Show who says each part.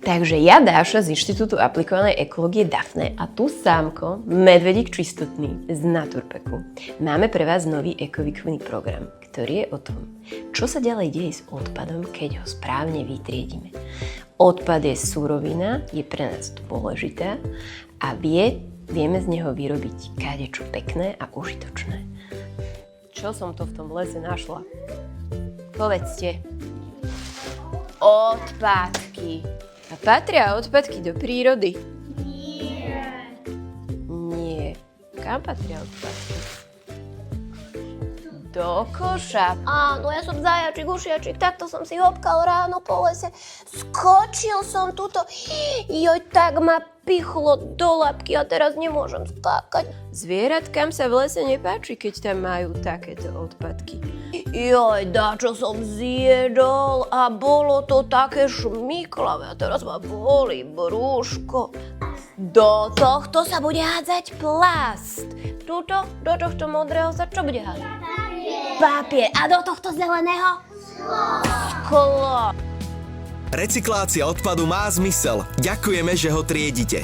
Speaker 1: Takže ja Dáša z Inštitútu aplikovanej ekológie Dafne a tu Sámko, medvedík čistotný z Naturpeku. Máme pre vás nový ekovýchovný program, ktorý je o tom, čo sa ďalej deje s odpadom, keď ho správne vytriedime. Odpad je surovina, je pre nás dôležitá a vieme z neho vyrobiť kadečo pekné a užitočné. Čo som to v tom lese našla? Povedzte. Odpadky. A patria odpadky do prírody? Nie. Kam patria odpadky? Do koša.
Speaker 2: Áno, ja som zajačik, ušiačik, takto som si hopkal ráno po lese. Skočil som tuto. Joj, tak ma pichlo do labky a teraz nemôžem skákať.
Speaker 1: Zvieratkám sa v lese nepáči, keď tam majú takéto odpadky.
Speaker 2: Joj, dačo som zjedol a bolo to také šmiklavé a teraz ma bolí brúško. Do tohto sa bude hádzať plast. Tuto, do tohto modrého sa čo bude hádzať? Papier. A do tohto zeleného? Sklo.
Speaker 3: Recyklácia odpadu má zmysel. Ďakujeme, že ho triedite.